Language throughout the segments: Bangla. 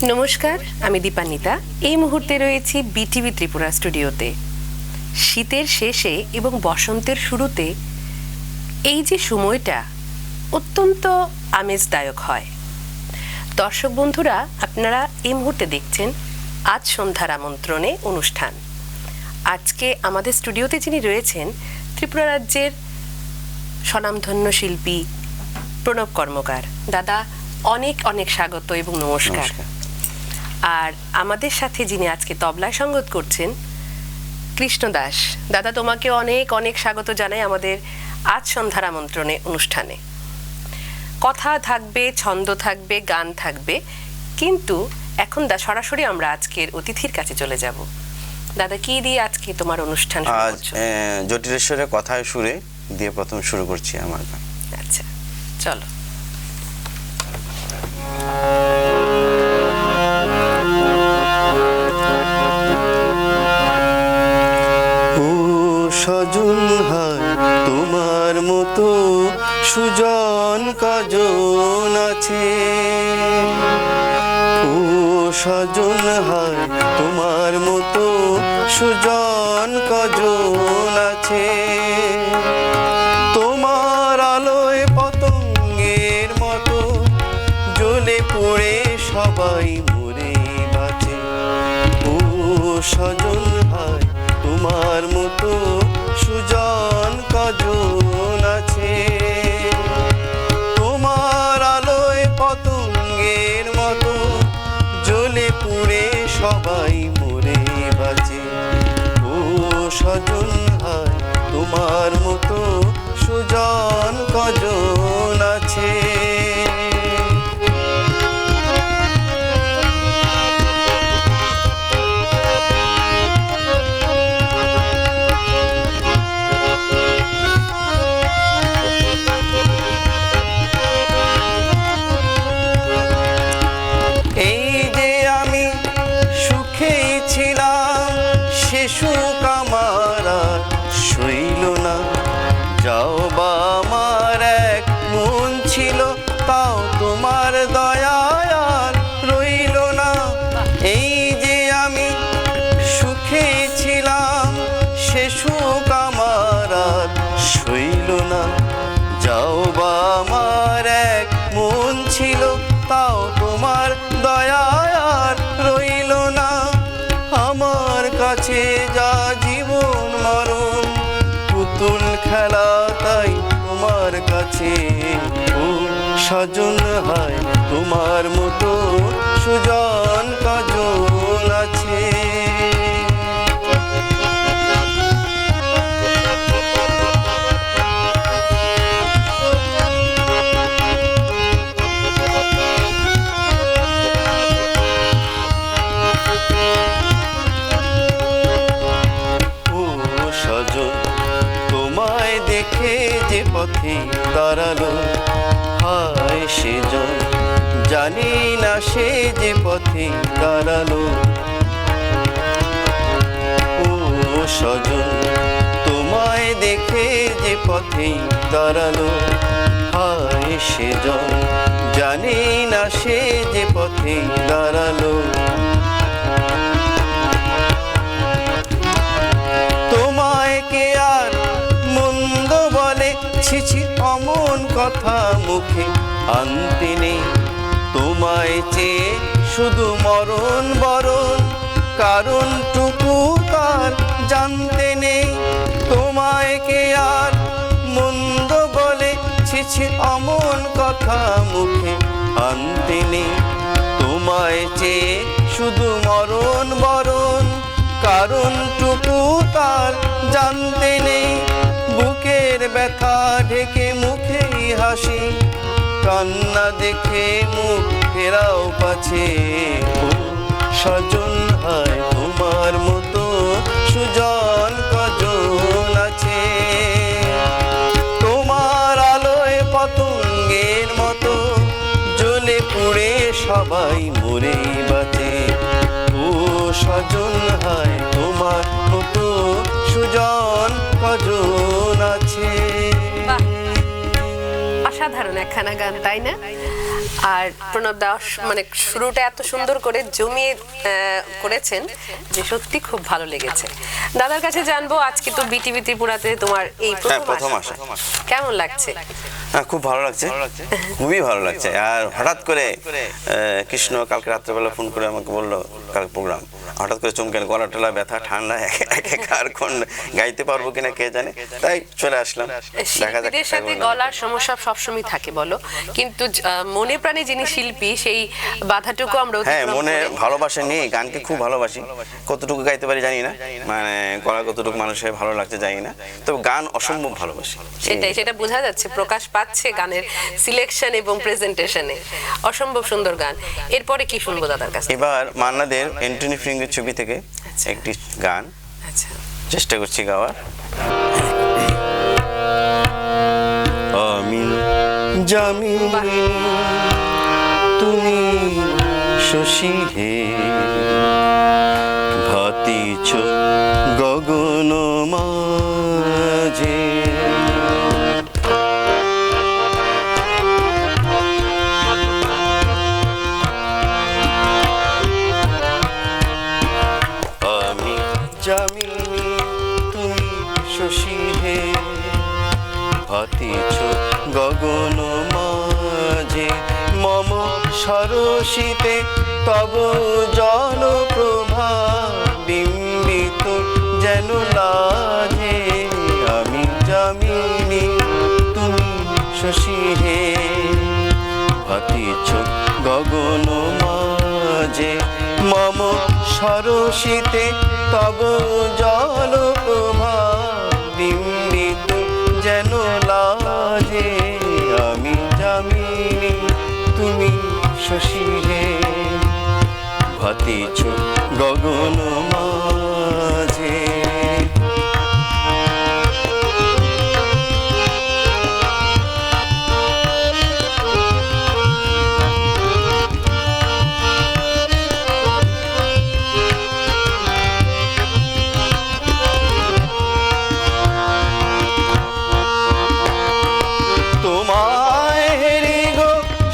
নমস্কার, আমি দীপান্বিতা। এই মুহূর্তে রয়েছি বিটিভি ত্রিপুরা স্টুডিওতে। শীতের শেষে এবং বসন্তের শুরুতে এই যে সময়টা অত্যন্ত আমেজদায়ক হয়। দর্শক বন্ধুরা, আপনারা এই মুহূর্তে দেখছেন আজ সন্ধ্যার আমন্ত্রণে অনুষ্ঠান। আজকে আমাদের স্টুডিওতে যিনি রয়েছেন ত্রিপুরা রাজ্যের স্বনামধন্য শিল্পী প্রণব কর্মকার। দাদা, অনেক অনেক স্বাগত এবং নমস্কার। আর আমাদের সাথে যিনি আজকে তবলায় সঙ্গত করছেন কৃষ্ণ দাস। দাদা, তোমাকে অনেক অনেক স্বাগত জানাই আমাদের আজ সন্ধ্যার আমন্ত্রণে অনুষ্ঠানে। কথা থাকবে, ছন্দ থাকবে, গান থাকবে, কিন্তু এখন সরাসরি আমরা আজকের অতিথির কাছে চলে যাব। দাদা, কি দিয়ে আজকে তোমার অনুষ্ঠান শুরু করছো? জটিলেশ্বরের কথায় সুরে দিয়ে প্রথম শুরু করছি আমার গান। আচ্ছা, চলো। সজন হয় তোমার মতো সুজন কজন আছে, ও সজন হয় তোমার মতো সুজন কজন আছে। তোমার আলোয় পতঙ্গের মতো জ্বলে পড়ে সবাই মরে বাঁচে। ও সজন হয় তোমার মতো সুজন কজন আছে। তোমার আলোয় পতঙ্গের মতো জ্বলে পুড়ে সবাই মরে বাঁচে। ও সজন হয় তোমার মতো সুজন কজন আছে। সুখ আমার আর সইল না, যাও বা আমার এক মন ছিল, তাও তোমার দয়ায় আর রইল না। এই যে আমি সুখে ছিলাম, সে সুখ আমার আর সইল না, যাও বা আমার এক মন ছিল, তাও তোমার দয়ায় আর রইল না। আমার কাছে যা জীবন মরণ পুতুল খেলা, তাই তোমার কাছে ও সজন হয় তোমার মতো সুজন কজন আছে। তোমায় দেখে যে পথে দাঁড়ালো, হায় সেজন জানি না সে যে পথে দাঁড়ালো। ও সজন তোমায় দেখে যে পথে দাঁড়ালো, হায় সেজন জানি না সে যে পথে দাঁড়ালো। তোমায় কে আর মন্দ বলে, ছিছি অমন কথা মুখে আনতে নেই। তোমায় চেয়ে শুধু মরণ বরণ, কারণটুকু তার জানতে নেই। তোমায় কে আর মন্দ বলে, ছিছি অমন কথা মুখে আনতে নেই। তোমায় চেয়ে শুধু মরণ বরণ, কারণটুকু তার জানতে নেই। বুকের ব্যথা ঢেকে মুখেই হাসি, কান্না দেখে মুখ ফেরাও পাছে। ও সজন হয় তোমার মতো সুজন কজন আছে। তোমার আলোয় পতঙ্গের মতো জ্বলে পুড়ে সবাই মরে বাঁচে। ও সজন হয় তোমার মতো সুজন কজন আছে। অসাধারণ একখানা গান, তাই না? আর প্রণব দাস মানে শুরুটা এত সুন্দর করে জমিয়ে করেছেন যে সত্যি খুব ভালো লেগেছে। দাদার কাছে জানবো, আজকে তো বিটিভি ত্রিপুরাতে তোমার এই প্রথম আসা। কেমন লাগছে? হ্যাঁ, খুব ভালো লাগছে, খুবই ভালো লাগছে। আর হঠাৎ করে কৃষ্ণ কালকে রাত্রেবেলা ফোন করে আমাকে বললো কাল প্রোগ্রাম, হঠাৎ করে চমকে গলা টলা ব্যথা ঠান্ডা আর কোন গাইতে পারবো কিনা কে জানে, তাই চলে আসলাম। শিল্পীদের সাথে গলার সমস্যা সবসময় থাকে বলো, কিন্তু মনে প্রাণে যিনি শিল্পী সেই বাধাটুকু আমরা হ্যাঁ মনে ভালোবাসা নিয়ে গানকে খুব ভালোবাসি। কতটুকু গাইতে পারি জানি না, মানে গলা কতটুকু মানুষের ভালো লাগছে জানি না, তবে গান অসম্ভব ভালোবাসি। সেটা বোঝা যাচ্ছে, প্রকাশ পাচ্ছে গানের সিলেকশন এবং প্রেজেন্টেশনে। অসম্ভব সুন্দর গান। এরপরে কি শুনবো দাদার কাছে? এবার মান্নাদের অ্যান্টনি ফিঙ্গের ছবি থেকে একটি গান চেষ্টা করছি গাওয়ার। আমি জামি তুমি শশী হে, ভাতিছ গগন মাঝে, আমি জামি তুমি শশী হে, ভাতিছ গগন মাঝে, মম সরসিতে তব জল প্রভা বিম্বিত যেন লাজে, আমি জামিনী তুমি শশী হে, ভাতিছ গগন মাঝে, মম সরসিতে তব জল প্রভা বিম্বিত যেন লাজে, আমি জামিনী তুমি শশী হে, ভাতিছ গগন মাঝে।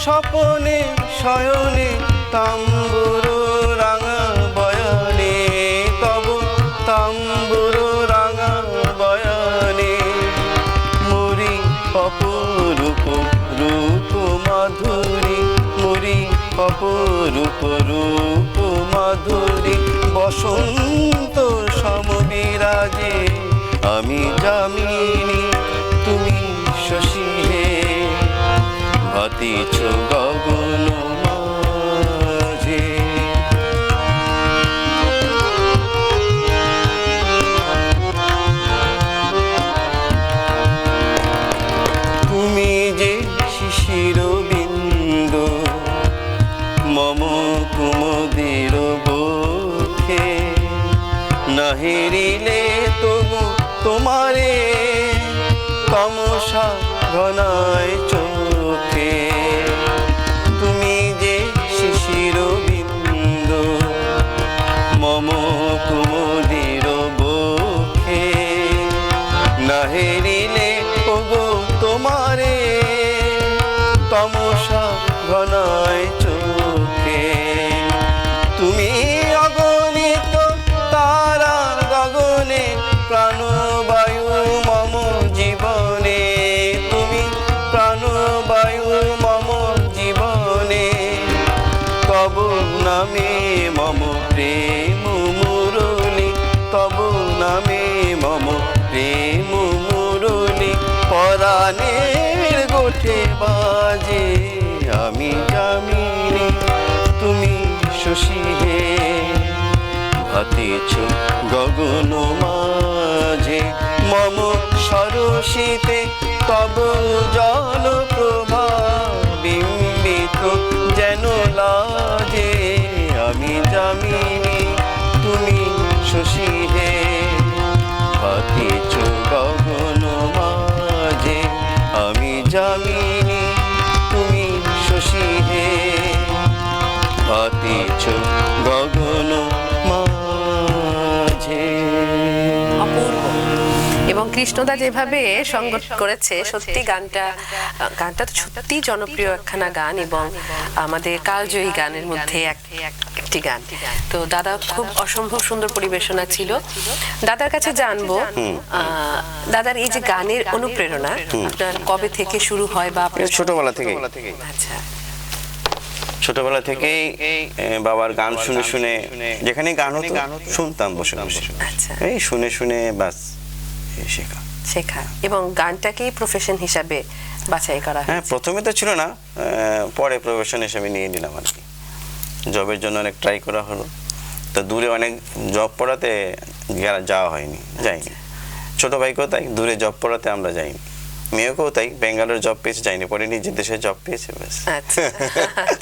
স্বপনে শয়নে তাম্বুর রাঙা বয়নে, তব তাম্বুর রাঙা বয়নে, মুরি অপরূপ রূপ মাধুরী, মুরি অপরূপ রূপ মাধুরী, বসন্ত সমবিরাজে, আমি জামিনী তুমি শশী হে, ভাতিছ গগন মাঝে। তুমি যে শিশির বিন্দু মম কুমুদের বক্ষে, নাহিরিলে তবু তোমারে তমসা ঘনায় চোখে, তুমি যে শিশির বিন্দু মম কুমুদের বক্ষে, নাহিরিলে ওগো তোমারে তমসা ঘনায় চোখে, তুমি অগণিত তারা গগনে প্রাণবায়ু মম জীবনে, তুমি প্রাণবায়ু মম জীবনে, তব নামে মম প্রেম মুরলী, তব নামে মম প্রেম মুরলী, পরাণের গোঠে বাজে, আমি জামিনী তুমি শশী হে, ভাতিছ গগন মাঝে, মম সরসিতে তব জল প্রভা বিম্বিত যেন লাজে, আমি জামিনী তুমি শশী হে, ভাতিছ গগন মাঝে, আমি জামিনী তুমি শশী হে, ভাতিছ গগন মাঝে। অপূর্ব। এবং কৃষ্ণদা যেভাবে সঙ্গত করেছে, সত্যি গানটা তো সত্যি জনপ্রিয় একখানা গান এবং আমাদের কালজয়ী গানের মধ্যে একটি গান। তো দাদা খুব অসম্ভব সুন্দর পরিবেশনা ছিল। দাদার কাছে জানবো, দাদার এই যে গানের অনুপ্রেরণা আপনার কবে থেকে শুরু হয় বা ছোটবেলা থেকে? আচ্ছা, ছোটবেলা থেকেই বাবার গান শুনে শুনে, যেখানে গান হতো শুনতাম বসে বসে, আচ্ছা, এই শুনে শুনে বাস শেখা এবং গানটাকেই প্রফেশন হিসাবে বাছাই করা। হ্যাঁ, প্রথমে তো ছিল না, পরে প্রফেশন হিসাবে নিয়ে নিলাম আর কি। জবের জন্য অনেক ট্রাই করা হলো, তো দূরে অনেক জব পড়াতে যাওয়া হয়নি, যাইনি। ছোট ভাইকেও তাই দূরে জব পড়াতে আমরা যাইনি, মেয়েকেও তাই বেঙ্গালোর জব পেয়েছে, যাইনি, পরে নিজের দেশে জব পেয়েছে। আচ্ছা,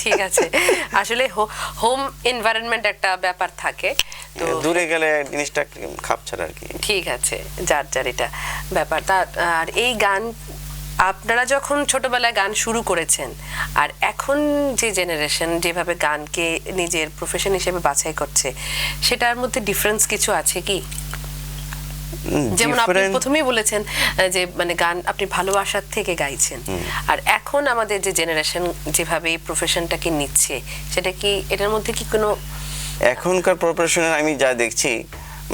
ঠিক আছে। আসলে হোম এনভায়রনমেন্ট একটা ব্যাপার থাকে, তো দূরে গেলে জিনিসটা খাপ ছাড়া আর কি। ঠিক আছে, যার এটা ব্যাপার। আর এই গান আপনারা যখন ছোটবেলায় গান শুরু করেছেন আর এখন যে জেনারেশন যেভাবে গানকে নিজের প্রফেশন হিসেবে বাছাই করছে, সেটার মধ্যে ডিফারেন্স কিছু আছে কি? যেমন আপনি প্রথমেই বলেছেন যে মানে গান আপনি ভালোবাসার থেকে গাইছেন, আর এখন আমাদের যে জেনারেশন যেভাবে এই প্রফেশনটাকে নিচ্ছে, সেটা কি এটার মধ্যে কি কোনো? এখনকার প্রফেশনের আমি যা দেখছি,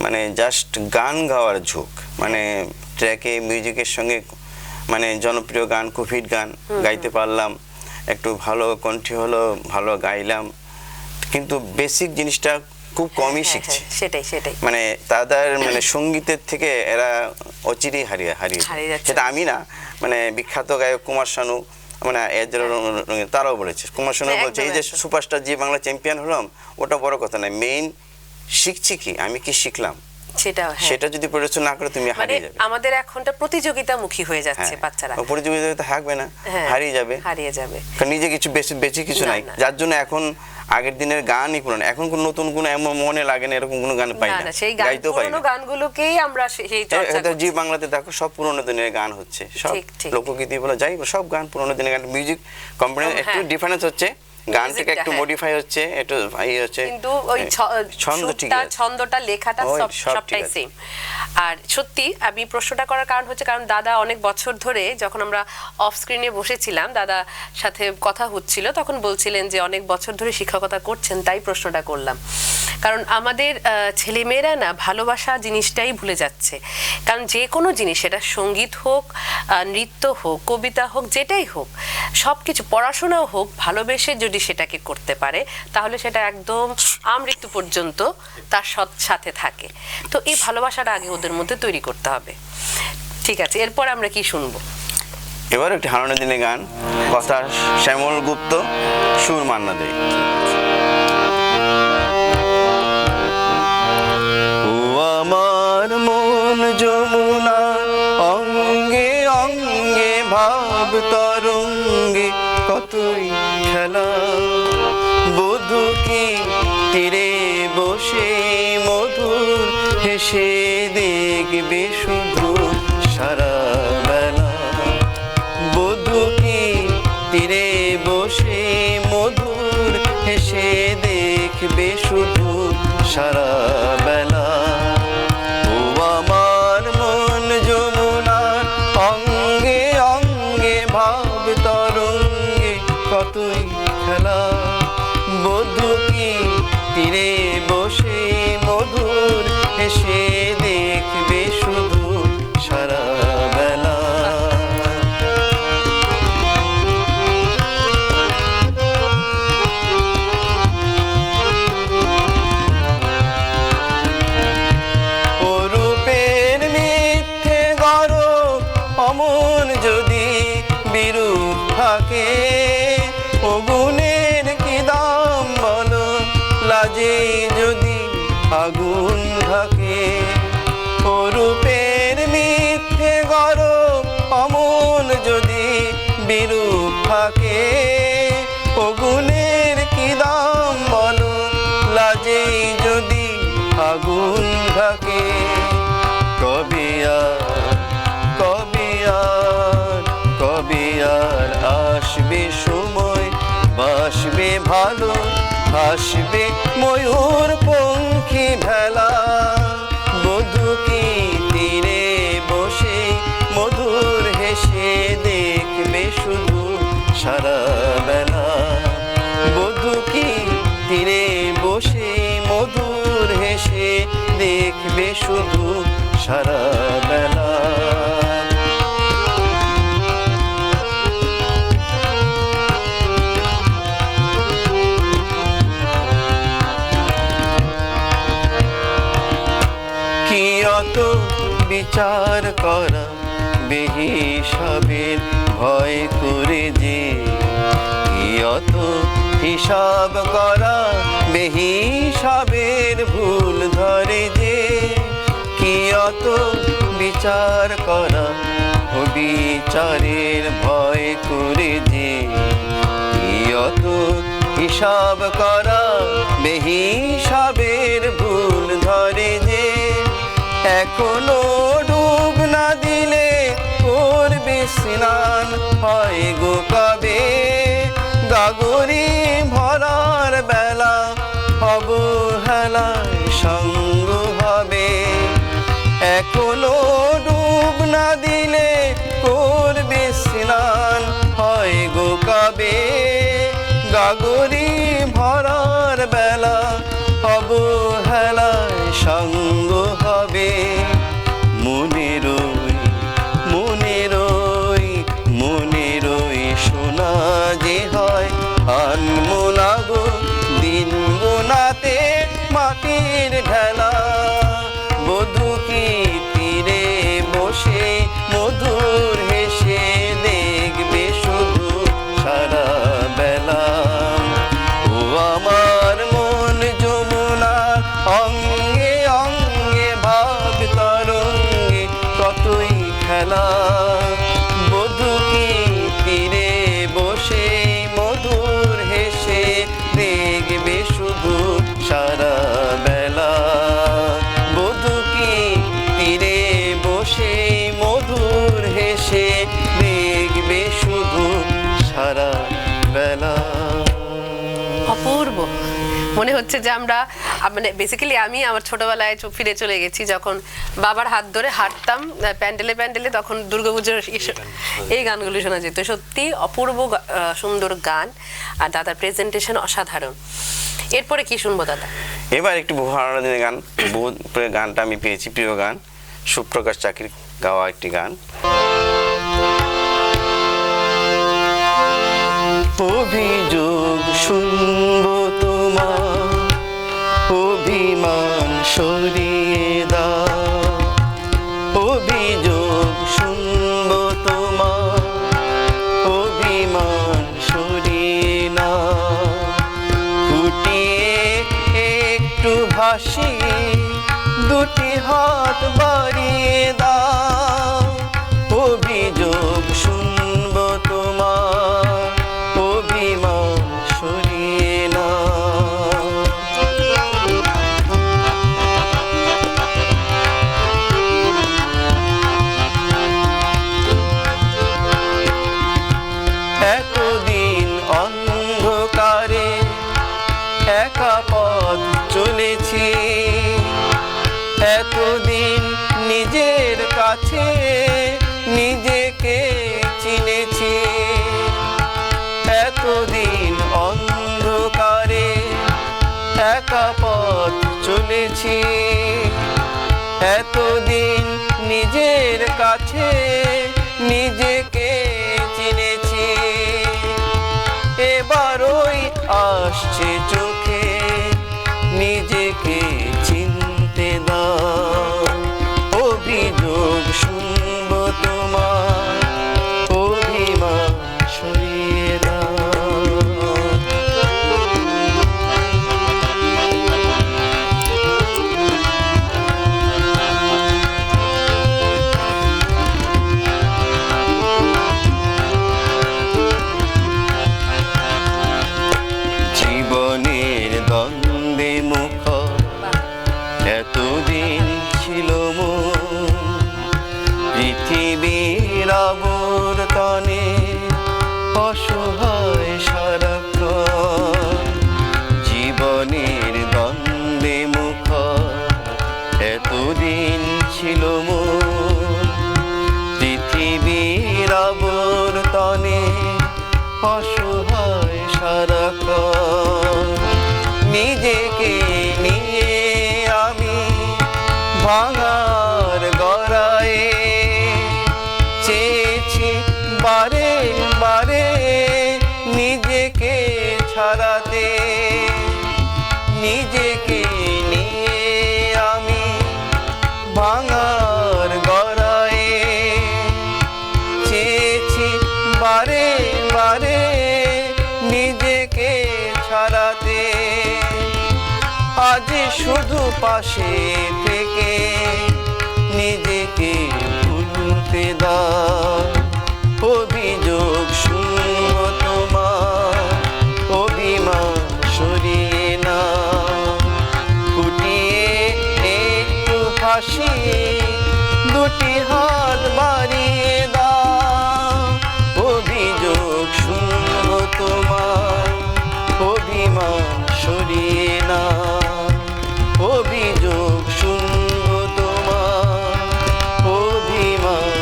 মানে জাস্ট গান গাওয়ার ঝোঁক, মানে ট্র্যাকে মিউজিকের সঙ্গে, মানে জনপ্রিয় গান, খুব হিট গান গাইতে পারলাম, একটু ভালো কণ্ঠে হলো, ভালো গাইলাম, কিন্তু বেসিক জিনিসটা খুব কমই শিখছে। সেটাই মানে তাদের মানে সঙ্গীতের থেকে এরা অচিরেই হারিয়ে যাচ্ছে। সেটা আমি না, মানে বিখ্যাত গায়ক কুমার শানু, মানে তারাও বলেছে, কুমার শানু বলছে এই যে সুপারস্টার জি বাংলা চ্যাম্পিয়ন হলাম, ওটা বড় কথা নয়, মেইন শিখছি কি, আমি কি শিখলাম, সেটা যদি পরিচয় না করে তুমি হারিয়ে যাবে। আমাদের এখনটা প্রতিযোগিতামুখী হয়ে যাচ্ছে বাচ্চারা, প্রতিযোগিতা থাকবে না, হারিয়ে যাবে, কারণ নিজে কিছু বেশি কিছু নাই, যার জন্য এখন আগের দিনের গানই পুরনো, এখন কোন নতুন কোন এমন মনে লাগে না, এরকম কোনো গান পাই না, গাইতেও পাই না। গানগুলোকেই আমরা সেই চর্চা করছি। জি বাংলাতে দেখো সব পুরনো দিনের গান হচ্ছে, সব লোকগীতি বলে যাই, সব গান পুরনো দিনের গান, মিউজিক কোম্পানি একটু ডিফারেন্স হচ্ছে, গানটাকে একটু মডিফাই হচ্ছে, একটু হচ্ছে, কিন্তু ওই ছন্দটা লেখাটা সবটাই সেম। আর সত্যি আমি প্রশ্নটা করার কারণ হচ্ছে, কারণ দাদা অনেক বছর ধরে, যখন আমরা অফ স্ক্রিনে বসেছিলাম দাদার সাথে কথা হচ্ছিল, তখন বলছিলেন যে অনেক বছর ধরে শিক্ষকতা করছেন, তাই প্রশ্নটা করলাম। কারণ আমাদের ছেলেমেয়েরা না ভালোবাসা জিনিসটাই ভুলে যাচ্ছে, কারণ যে কোনো জিনিস, সেটা সঙ্গীত হোক, নৃত্য হোক, কবিতা হোক, যেটাই হোক, সব কিছু, পড়াশোনাও হোক, ভালোবেসে যদি সেটাকে করতে পারে তাহলে সেটা একদম আমৃত্যু পর্যন্ত তার সাথে থাকে। তো এই ভালোবাসাটা আগে ওদের মধ্যে তৈরি করতে হবে। ঠিক আছে, এরপর আমরা কি শুনবো? এবার একটি হারানো দিনের গান, কথা শ্যামল গুপ্ত, সুর মান্না দে। ও আমার মন যমুনা, অঙ্গে অঙ্গে ভাব তরঙ্গে কতই খেলা, বধূ কি তীরে বসে মধুর হেসে দেখবে শুধু সারা বেলা, বধূ কি তীরে বসে মধুর হেসে দেখবে শুধু সারা বেলা। ও আমার মন যমুনা, অঙ্গে অঙ্গে ভাব তরঙ্গে কতই খেলা, বধূ কি তীরে বসে মধুর হেসে দেখবে শুধু সারা বেলা। ও রূপের মিথ্যে গরব অমন যদি বিরূপ থাকে, ও গুণের কি দাম বলো, লাজে যদি আগুন থাকে। ও রূপের মিথ্যে গরব অমন যদি বিরূপ থাকে, ও গুণের কি দাম বলো, লাজে যদি আগুন থাকে। কবে আর আসবে সময়, বাসবে ভালো, আসবে ময়ূর পঙ্খী ভেলা, বধূ কি তীরে বসে দেখবে শুধু সারা বেলা। কি অত বিচার করা বেহিসাবের ভয় করে যে, কি অত হিসাব করা বেহিসাবের ভুল ধরে যে, কি অত বিচার করা ও বিচারের ভয় করে যে, কি অত হিসাব করা বেহিসাবের ভুল ধরে যে, এখনো ডুব না দিলে করবে স্নান হয় গো কবে, গাগরি ভরার বেলা অবহেলায় সঙ্গ হবে। এখনো ডুব না দিলে করবে স্নান হয় গো কবে, গাগরি ভরার বেলা অবহেলায় সঙ্গ হবে। মনেরই শোনা যে হয় আনমোনা গো দিন গোনাতে মাটির ঢেলা, বধূ কি তীরে বসে মধুর হেসে দেখবে শুধু সারা বেলা। ও আমার মন যমুনার অঙ্গে অঙ্গে ভাব তরঙ্গে কতই খেলা, বধূ কি তীরে বসে মধুর হেসে দেখবে শুধু সারা বেলা, বধূ কি তীরে বসে মধুর হেসে দেখবে শুধু সারা বেলা। অপূর্ব। মনে হচ্ছে যে আমরা মানে বেসিক্যালি আমি আমার ছোটবেলায় ফিরে চলে গেছি, যখন বাবার হাত ধরে হাঁটতাম প্যান্ডেলে প্যান্ডেলে, তখন দুর্গাপুজোর এই গানগুলি শোনা যেত। সত্যি অপূর্ব সুন্দর গান, আর দাদার প্রেজেন্টেশন অসাধারণ। এরপরে কি শুনবো দাদা? এবার একটু বহু দিনের গান, বহু গানটা আমি পেয়েছি প্রিয় গান, সুপ্রকাশ চাকির গাওয়া একটি গান। অভিযোগ শুনবো তোমার, অভিমান সরিয়ে দাও, অভিযোগ শুনবো তোমার, অভিমান সরিয়ে নাও, ফুটিয়ে একটু ভাসি দুটি হাত বাড়িয়ে দাও, অভিযোগ শুনবো তোমার, অভিমান সরিয়ে নাও। এতদিন অন্ধকারে একা পথ চলেছি, এতদিন নিজের কাছে নিজেকে চিনেছি, এতদিন অন্ধকারে একা পথ চলেছি, এতদিন নিজের কাছে নিজেকে চিনেছি, এবারই আসছে চোখে নিজেকে চিনতে দাও, অভিযোগ শুনবো তোমার, অভিমান সরিয়ে দাও। জীবনের দ্বন্দ্বে মুখর এতদিন ছিল মন, পৃথিবীর আবর্তনে অসহায় সারাক্ষণ, জীবনের দ্বন্দ্বে মুখর এতদিন ছিল মন, পৃথিবীর আবর্তনে অসহায় সারাক্ষণ, নিজেকে নিয়ে আমি ভাঙার গড়ায়ে চেয়েছি বারে বারে নিজেকে ছাড়াতে, নিজেকে নিয়ে আমি ভাঙার গড়ায়ে চেয়েছি বারে বারে নিজেকে ছাড়াতে। আজ শুধু পাশে থেকে নিজেকে ভুলতে দাও। অভিযোগ শুনব তোমার, অভিমান সরিয়ে না, ফুটিয়ে একটু হাসি দুটি হাত বাড়িয়ে দাও। অভিযোগ শুনব তোমার, অভিমান সরিয়ে না, অভিযোগ শুনব তোমার, অভিমান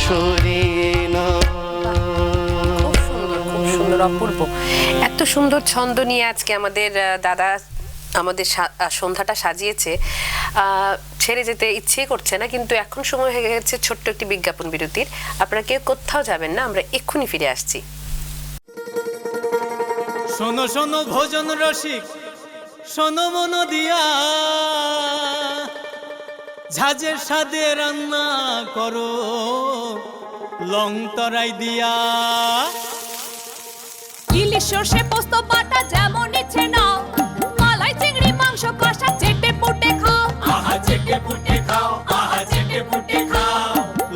সরিয়ে না। খুব সুন্দর, অপূর্ব। এত সুন্দর ছন্দ নিয়ে আজকে আমাদের দাদা আমাদের সন্ধ্যাটা সাজিয়েছে। ছেড়ে যেতে ইচ্ছে করছে না, কিন্তু এখন সময় হয়ে গেছে ছোট্ট একটি বিজ্ঞাপন বিরতির। আপনারা কেউ কোথাও যাবেন না, আমরা এক্ষুনি ফিরে আসছি। শোনো শোনো ভোজন রসিক, শোনো মন দিয়া, ঝাঁঝের স্বাদে রান্না করো লং তরাই দিয়া। ইলিশ সর্ষে পোস্ত বাটা যেমন ইচ্ছে নাও, মালাই চিংড়ি মাংস কষা চেটে পুটে খাও, আহা চেটে পুটে খাও, আহা চেটে পুটে খাও।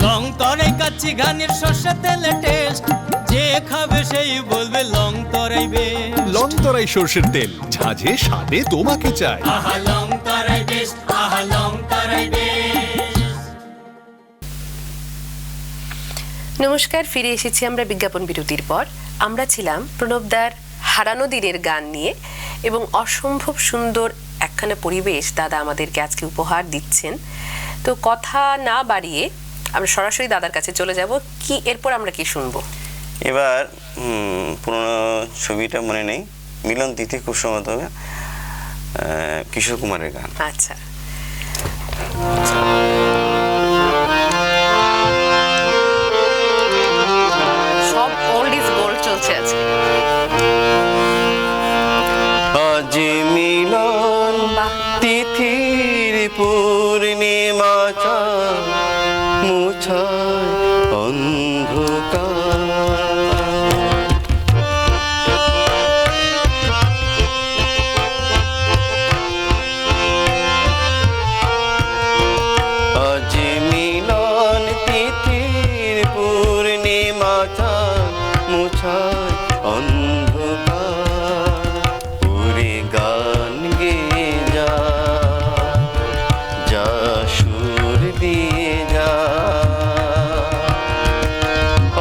লং তরাই কাচ্চি ঘানির সর্ষে তেলে টেস্ট, যে খাবে সেই বলবে লং তরাই বেশ। লং তরাই সর্ষের তেল, ঝাঁঝে স্বাদে তোমাকে চাই। আহা লং তরাই বেশ, আহা লং তরাই বেশ। নমস্কার, ফিরে এসেছি আমরা বিজ্ঞাপন বিরতির পর। আমরা ছিলাম প্রণবদার হারানো দিনের গান নিয়ে, এবং অসম্ভব সুন্দর একখানা পরিবেশ দাদা আমাদেরকে আজকে উপহার দিচ্ছেন। তো কথা না বাড়িয়ে আমরা সরাসরি দাদার কাছে চলে যাব। কি এরপর আমরা কি শুনবো? এবার পুরোনো ছবিটা মনে নেই, মিলন তিথি খুব সম্ভবত হবে, কিশোর কুমারের গান। আচ্ছা, সব ওল্ড ইজ গোল্ড চলছে আজকে। আজ মিলন তিথির পূর্ণিমা চাঁদ মুছায় অন্ধকার। আজ মিলন তিথির পূর্ণিমা চাঁদ মুছায় অন্ধকার। ওরে গান গেয়ে যা, যা সুর দিয়ে যা,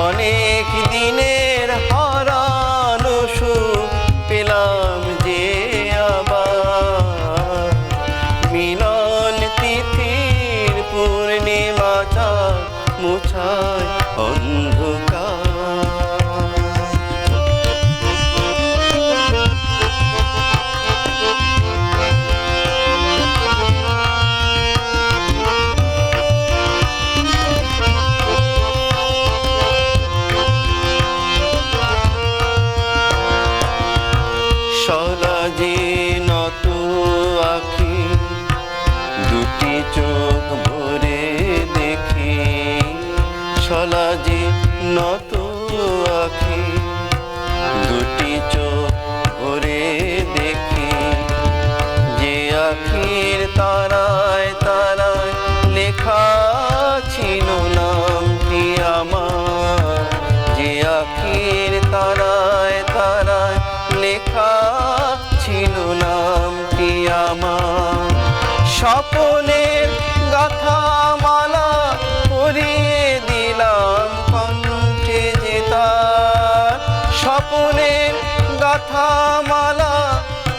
অনেক দিনের হারানো সুখ পেলাম যে আবার। মিলন তিথির পূর্ণিমা চাঁদ মুছায় অন্ধকার। সলাজে নত আখি দুটি চোখ ভরে দেখি, সলাজে নত আখি দুটি চোখ ভরে দেখি। যে আখির তারায় তারায় লেখা ছিল নামটি আমার, যে আখির তারায় তারায় লেখা ছিল নামটি আমার। স্বপনের গাথা মালা পরিয়ে দিলাম কণ্ঠে যে তার, স্বপনের গাথা মালা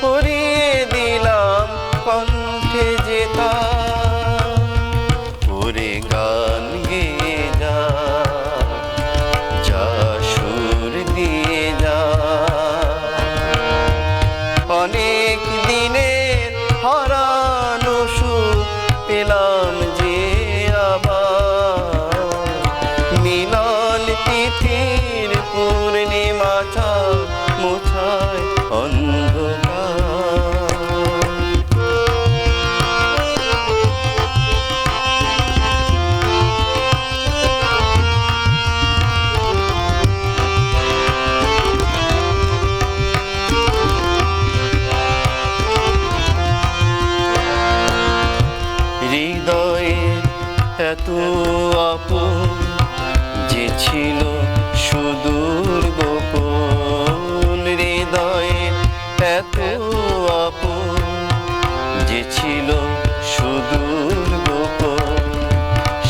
পরিয়ে দিলাম কণ্ঠে যে তার। ওরে গান গেয়ে যা, যা সুর দিয়ে যা, অনেক দিনের হারানো সুখ পেলাম এত আপন যে ছিল সুদূর গোপন হৃদয়ে এত আপন যে ছিল সুদূর গোপন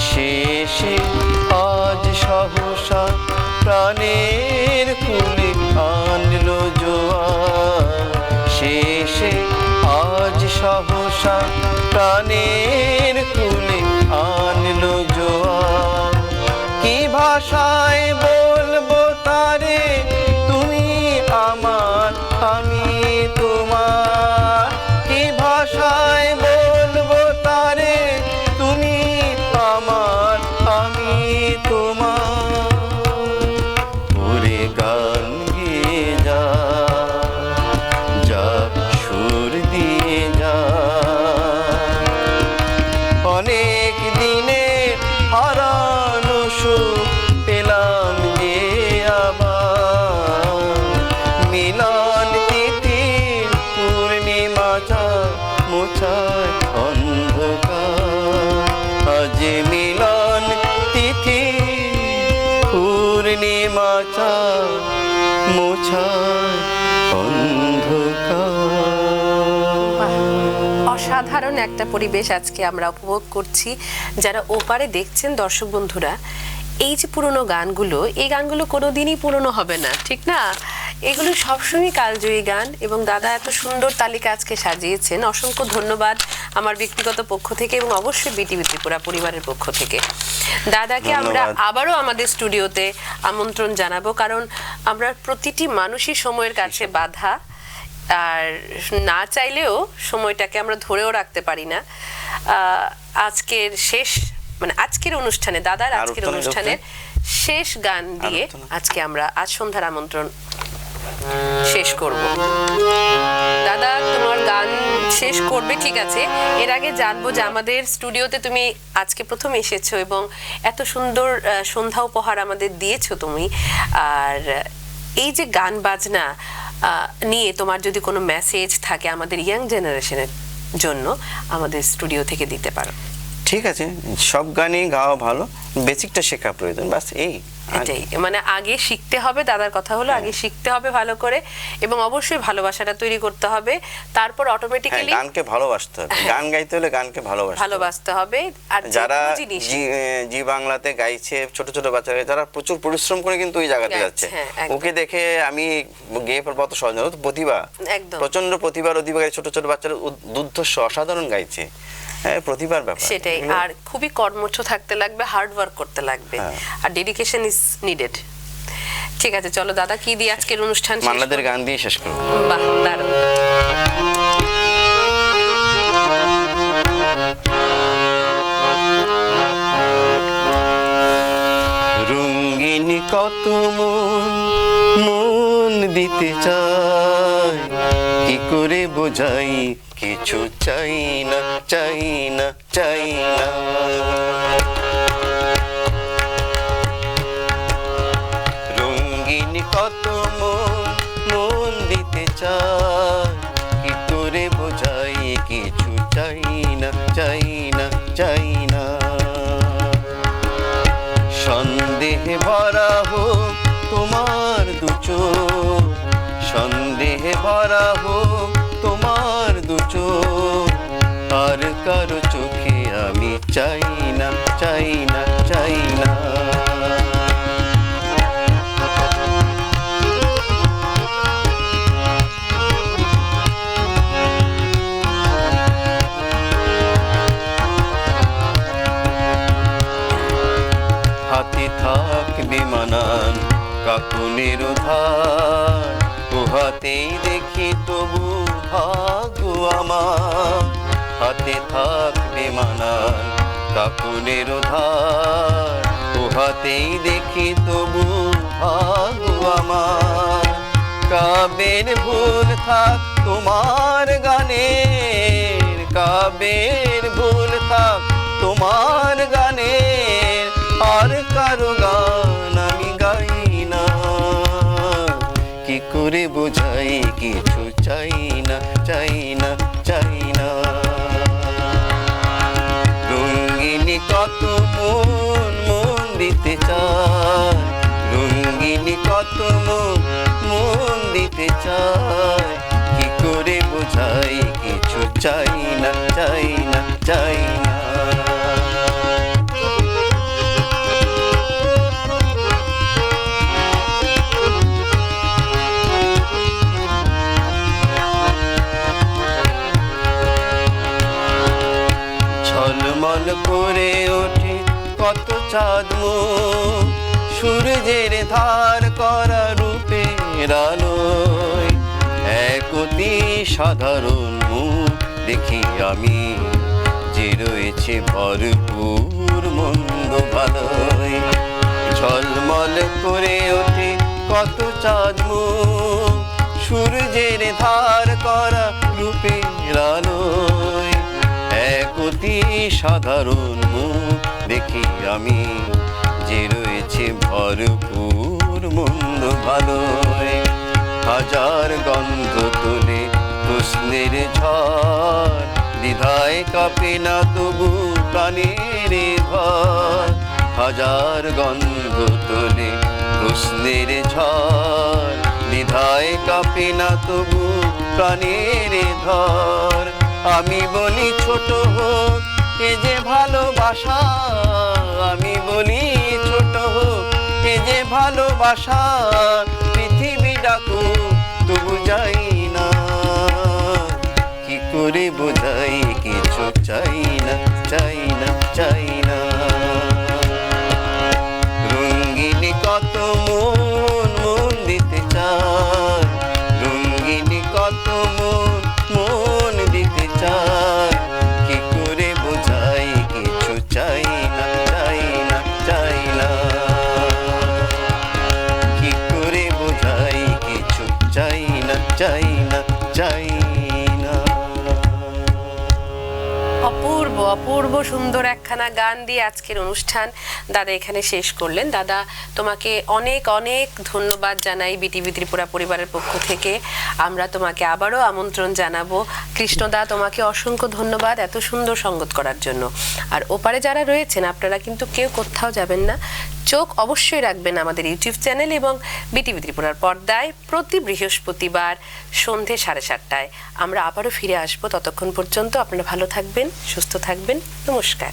শেষে আজ সহসা প্রাণের কুলে আনলো জোয়ার শেষে আজ সহসা প্রাণের কুলে আনলো জোয়ার কি ভাষায় বলবো তারে তুমি আমার আমি তোমার কি ভাষায় বলবো তারে তুমি আমার আমি তোমার ওরে গান গেয়ে যা যা সুর দিয়ে যা অনেক দিনে হারানো সুখ পেলাম যে আবার মিলন তিথির পূর্ণিমা মোছায় অন্ধকার আজ মিলন তিথি পূর্ণিমা মোছায় অন্ধকার অসাধারণ একটা পরিবেশ আজকে আমরা উপভোগ করছি। যারা ওপারে দেখছেন দর্শক বন্ধুরা, এই যে পুরনো গানগুলো, এই গানগুলো কোনোদিনই পুরনো হবে না, ঠিক না? এগুলো সবসময় কালজয়ী গান এবং দাদা এত সুন্দর তালিকা আজকে সাজিয়েছেন। অসংখ্য ধন্যবাদ আমার ব্যক্তিগত পক্ষ থেকে এবং অবশ্যই বিটিভি ত্রিপুরা পরিবারের পক্ষ থেকে। দাদাকে আমরা আবারও আমাদের স্টুডিওতে আমন্ত্রণ জানাবো, কারণ আমরা প্রতিটি মানুষই সময়ের কাছে বাধা, আর না চাইলেও সময়টাকে আমরা ধরেও রাখতে পারি না। আজকের শেষ মানে আজকের অনুষ্ঠানে দাদার আজকের অনুষ্ঠানের শেষ গান দিয়ে আজকে আমরা আজ সন্ধ্যার আমন্ত্রণ শেষ করব। দাদা তোমার গান শেষ করবে, ঠিক আছে। এর আগে জানবো যে আমাদের স্টুডিওতে তুমি আজকে প্রথম এসেছো এবং এত সুন্দর সন্ধ্যা উপহার আমাদের দিয়েছো তুমি। আর এই যে গান বাজনা নিয়ে তোমার যদি কোনো মেসেজ থাকে আমাদের ইয়াং জেনারেশনের জন্য, আমাদের স্টুডিও থেকে দিতে পারো। ঠিক আছে, সব গানই গাওয়া ভালো, বেসিকটা শেখা প্রয়োজন, বাস এই এটাই। মানে আগে শিখতে হবে, দাদার কথা হলো আগে শিখতে হবে ভালো করে এবং অবশ্যই ভালোবাসাটা তৈরি করতে হবে, তারপর অটোমেটিক্যালি গানকে ভালোবাসতে হবে। গান গাইতে হলে গানকে ভালোবাসতে হবে। আর যারা জি বাংলাতে গাইছে ছোট ছোট বাচ্চারা, যারা প্রচুর পরিশ্রম করে কিন্তু ওই জায়গাতে যাচ্ছে, ওকে দেখে আমি গেয়ে ফেলবো অত সহজ না। প্রতিভা, প্রচন্ড প্রতিভার অধিকারী ছোট ছোট বাচ্চারা দুর্ধর্ষ অসাধারণ গাইছে, প্রতিভার ব্যাপার সেটাই। আর খুবই কর্মঠ থাকতে লাগবে, হার্ড ওয়ার্ক করতে লাগবে, আর ডেডিকেশন ইজ নিডেড। ঠিক আছে, চলো দাদা কি দিয়ে আজকের অনুষ্ঠান মান্নাদের গান দিয়ে শেষ করব। বাহ, দারুণ। রঙিন কত মন দিতে চাই, কি করে বোঝাই কিছু চাই না চাই না চাই না। রঙিন কত মন দিতে চাই, কি করে বোঝাই কিছু চাই না চাই না চাই না। সন্দেহে ভরা হোক তোমার দু চোখ, সন্দেহে ভরা হোক তোমার দু চোখ, আর কারো চোখে আমি চাই না চাই না চাই না। হাতে থাকবে মানান কাকুনের ধার, ও হাতেই দেখি তবু ভাগ্য আমার। হাতে থাকবে মানান কাকুনের ধার, ও হাতেই দেখি তবু ভাগ্য আমার। কাবের ভুল থাক তোমার গানের, কাবের ভুল থাক তোমার গানের, আর কারো গান আমি গাই না। কি করে বোঝাই কিছু চাই না চাই না চাই না। রঙিনী কত চাই না চাই না চাই না। ঝলমল করে ওঠে কত চাঁদ মুখ, সূর্যের ধার করা রূপের আলোয়। এক অতি সাধারণ মুখ দেখি আমি, যে রয়েছে ভরপুর মন্দ ভালোয়। ঝলমল করে ওঠে কত চাঁদ মুখ, সূর্যের ধার করা রূপের আলোয়। এক অতি সাধারণ মুখ দেখি আমি, যে রয়েছে ভরপুর মন্দ ভালোয়। হাজার গন্ধ তোলে প্রশ্নের ঝড়, দ্বিধায় কাঁপে না তবু প্রাণের ঘর। হাজার গন্ধ তোলে প্রশ্নের ঝড়, দ্বিধায় কাঁপে না তবু প্রাণের ধর। আমি বলি ছোট হোক এ যে ভালোবাসা, আমি বলি ছোট হোক এ যে ভালোবাসা। পৃথিবী ডাকুক তবু যাই না, কি করে বোঝাই কিছু চাই না চাই না চাই না। রঙিন কত মন মন দিতে চায়, রঙিন কত মন মন দিতে চায়। কি করে বোঝাই কিছু চাই না চাই না চাই না, কি করে বোঝাই কিছু চাই না চাই না চাই না। অপূর্ব অপূর্ব সুন্দর একখানা গান দিয়ে আজকের অনুষ্ঠান দাদা এখানে শেষ করলেন। দাদা তোমাকে অনেক অনেক ধন্যবাদ জানাই বিটিভি ত্রিপুরা পরিবারের পক্ষ থেকে। আমরা তোমাকে আবারও আমন্ত্রণ জানাবো। কৃষ্ণদা তোমাকে অসংখ্য ধন্যবাদ এত সুন্দর সঙ্গত করার জন্য। আর ওপারে যারা রয়েছেন আপনারা কিন্তু কেউ কোথাও যাবেন না, চোখ অবশ্যই রাখবেন আমাদের ইউটিউব চ্যানেল এবং বিটিভি ত্রিপুরার পর্দায় প্রতি বৃহস্পতিবার সন্ধে 7:30টায়। আমরা আবারও ফিরে আসবো। ততক্ষণ পর্যন্ত আপনারা ভালো থাকবেন, সুস্থ থাকবেন। নমস্কার।